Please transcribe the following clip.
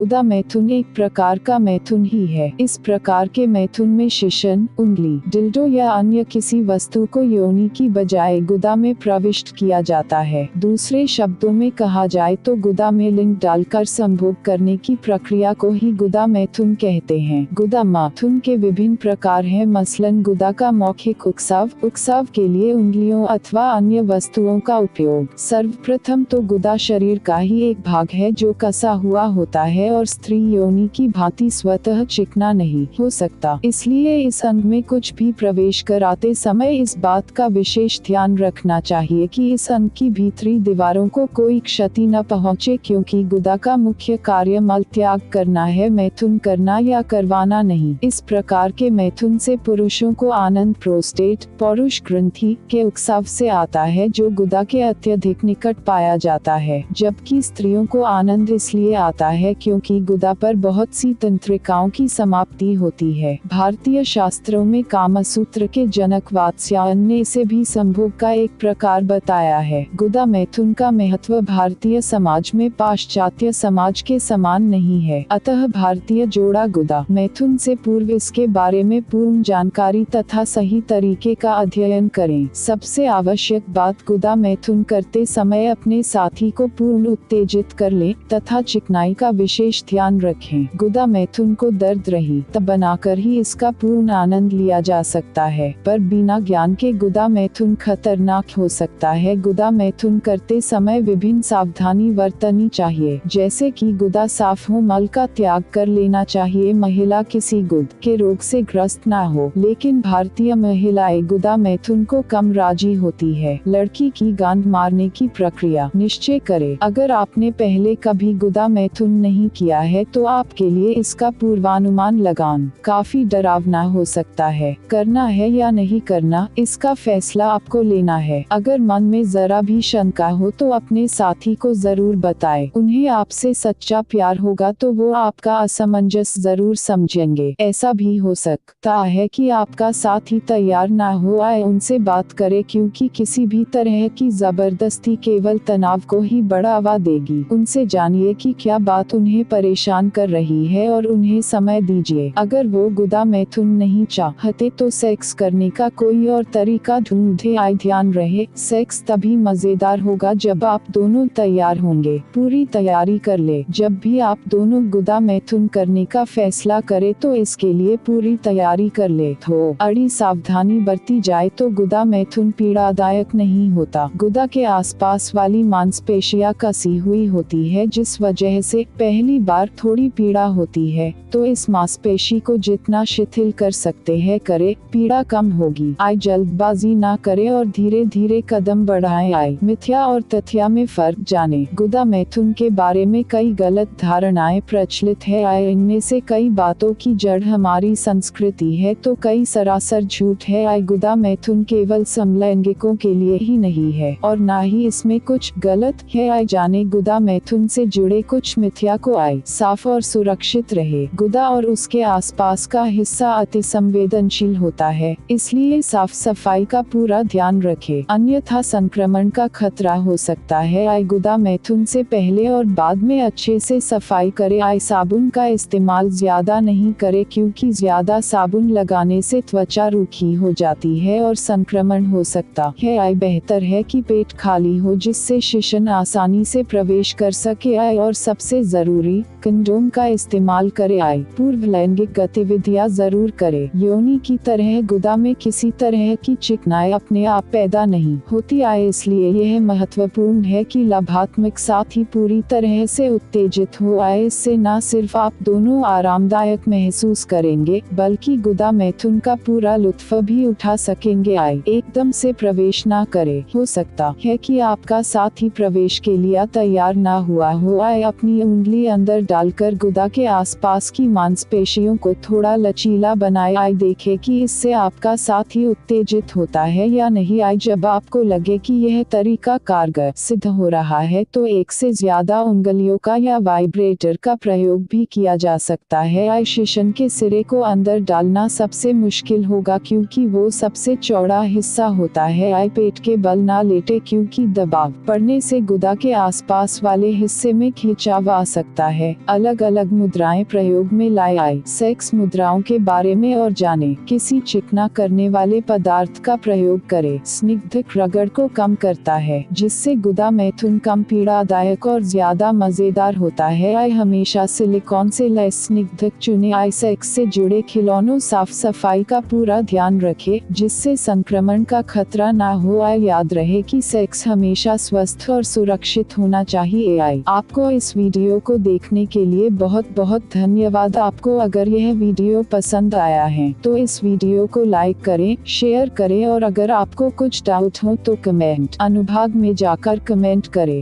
गुदा मैथुन एक प्रकार का मैथुन ही है। इस प्रकार के मैथुन में शिशन, उंगली, डिल्डो या अन्य किसी वस्तु को योनि की बजाय गुदा में प्रविष्ट किया जाता है। दूसरे शब्दों में कहा जाए तो गुदा में लिंग डालकर संभोग करने की प्रक्रिया को ही गुदा मैथुन कहते हैं। गुदा मैथुन के विभिन्न प्रकार हैं, मसलन गुदा का मौखिक उकसाव, उकसाव के लिए उंगलियों अथवा अन्य वस्तुओं का उपयोग। सर्वप्रथम तो गुदा शरीर का ही एक भाग है जो कसा हुआ होता है और स्त्री योनि की भांति स्वतः चिकना नहीं हो सकता। इसलिए इस अंग में कुछ भी प्रवेश कराते समय इस बात का विशेष ध्यान रखना चाहिए कि इस अंग की भीतरी दीवारों को कोई क्षति न पहुंचे, क्योंकि गुदा का मुख्य कार्य मल त्याग करना है, मैथुन करना या करवाना नहीं। इस प्रकार के मैथुन से पुरुषों को आनंद प्रोस्टेट, पौरुष ग्रंथि के उकसाव से आता है जो गुदा के अत्यधिक निकट पाया जाता है, जबकि स्त्रियों को आनंद इसलिए आता है क्योंकि गुदा पर बहुत सी तंत्रिकाओं की समाप्ति होती है। भारतीय शास्त्रों में कामसूत्र के जनक वात्स्यायन ने इसे भी संभोग का एक प्रकार बताया है। गुदा मैथुन का महत्व भारतीय समाज में पाश्चात्य समाज के समान नहीं है, अतः भारतीय जोड़ा गुदा मैथुन से पूर्व इसके बारे में पूर्ण जानकारी तथा सही तरीके का अध्ययन करें। सबसे आवश्यक बात, गुदा मैथुन करते समय अपने साथी को पूर्ण उत्तेजित कर ले तथा चिकनाई का विशेष ध्यान रखें। गुदा मैथुन को दर्द रहित बनाकर ही इसका पूर्ण आनंद लिया जा सकता है, पर बिना ज्ञान के गुदा मैथुन खतरनाक हो सकता है। गुदा मैथुन करते समय विभिन्न सावधानी बरतनी चाहिए, जैसे कि गुदा साफ हो, मल का त्याग कर लेना चाहिए, महिला किसी गुद के रोग से ग्रस्त ना हो। लेकिन भारतीय महिलाएं गुदा मैथुन को कम राजी होती है। लड़की की गांड मारने की प्रक्रिया निश्चय करे। अगर आपने पहले कभी गुदा मैथुन नहीं किया है तो आपके लिए इसका पूर्वानुमान लगाना काफी डरावना हो सकता है। करना है या नहीं करना, इसका फैसला आपको लेना है। अगर मन में जरा भी शंका हो तो अपने साथी को जरूर बताएं। उन्हें आपसे सच्चा प्यार होगा तो वो आपका असमंजस जरूर समझेंगे। ऐसा भी हो सकता है कि आपका साथी तैयार ना हो, आए उनसे बात करे, क्योंकि किसी भी तरह की जबरदस्ती केवल तनाव को ही बढ़ावा देगी। उनसे जानिए कि क्या बात उन्हें परेशान कर रही है और उन्हें समय दीजिए। अगर वो गुदा मैथुन नहीं चाहते तो सेक्स करने का कोई और तरीका ढूंढे। आए ध्यान रहे, सेक्स तभी मजेदार होगा जब आप दोनों तैयार होंगे। पूरी तैयारी कर ले। जब भी आप दोनों गुदा मैथुन करने का फैसला करे तो इसके लिए पूरी तैयारी कर ले। तो अड़ी सावधानी बरती जाए तो गुदा मैथुन पीड़ादायक नहीं होता। गुदा के आसपास वाली मांसपेशियां कसी हुई होती है, जिस वजह से पहली बार थोड़ी पीड़ा होती है, तो इस मांसपेशी को जितना शिथिल कर सकते हैं करे, पीड़ा कम होगी। आए जल्दबाजी ना करे और धीरे धीरे कदम बढ़ाएं। आए मिथ्या और तथ्य में फर्क जाने। गुदा मैथुन के बारे में कई गलत धारणाएं प्रचलित है। आए इनमें से कई बातों की जड़ हमारी संस्कृति है तो कई सरासर झूठ है। आए गुदा मैथुन केवल समलैंगिकों के लिए ही नहीं है और ना ही इसमें कुछ गलत है। आए जाने गुदा मैथुन से जुड़े कुछ मिथ्या को। आए साफ और सुरक्षित रहे। गुदा और उसके आसपास का हिस्सा अति संवेदनशील होता है, इसलिए साफ सफाई का पूरा ध्यान रखे, अन्यथा संक्रमण का खतरा हो सकता है। आए गुदा मैथुन से पहले और बाद में अच्छे से सफाई करे। आए साबुन का इस्तेमाल ज्यादा नहीं करे, क्योंकि ज्यादा साबुन लगाने से त्वचा रूखी हो जाती है और संक्रमण हो सकता है। आए बेहतर है कि पेट खाली हो, जिससे शिशन आसानी से प्रवेश कर सके। आए और सबसे जरूरी, कंडोम का इस्तेमाल करे। आए पूर्व लैंगिक गतिविधियां जरूर करे। योनि की तरह गुदा में किसी तरह की चिकनाई अपने आप पैदा नहीं होती। आए इसलिए यह महत्वपूर्ण है कि लाभात्मक साथी पूरी तरह से उत्तेजित हो। आए इससे न सिर्फ आप दोनों आरामदायक महसूस करेंगे, बल्कि गुदा मैथुन का पूरा लुत्फ भी उठा सकेंगे। आए एकदम से प्रवेश ना करे। हो सकता है कि आपका साथी प्रवेश के लिए तैयार ना हुआ हो। आए अपनी उंगली अंदर डालकर गुदा के आसपास की मांसपेशियों को थोड़ा लचीला बनाए। आए देखे कि इससे आपका साथी उत्तेजित होता है या नहीं। आए जब आपको लगे कि यह तरीका कारगर सिद्ध हो रहा है तो एक से ज्यादा उंगलियों का या वाइब्रेटर का प्रयोग भी किया जा सकता है। आए शिशन के सिरे को अंदर डालना सबसे मुश्किल होगा, क्योंकि वो सबसे चौड़ा हिस्सा होता है। आए पेट के बल ना लेटे, क्योंकि दबाव पड़ने से गुदा के आसपास वाले हिस्से में खिंचाव आ सकता होता है। अलग अलग मुद्राएं प्रयोग में लाए आए सेक्स मुद्राओं के बारे में और जाने। किसी चिकना करने वाले पदार्थ का प्रयोग करें। स्निग्धक रगड़ को कम करता है, जिससे गुदा मैथुन कम पीड़ादायक और ज्यादा मजेदार होता है। आय हमेशा सिलिकॉन से लैस स्निग्धक चुने। आय सेक्स से जुड़े खिलौनों साफ सफाई का पूरा ध्यान रखें, जिससे संक्रमण का खतरा ना हो। आय याद रहे कि सेक्स हमेशा स्वस्थ और सुरक्षित होना चाहिए। आय आपको इस वीडियो को देखने के लिए बहुत बहुत धन्यवाद। आपको अगर यह वीडियो पसंद आया है तो इस वीडियो को लाइक करें, शेयर करें और अगर आपको कुछ डाउट हो तो कमेंट अनुभाग में जाकर कमेंट करें।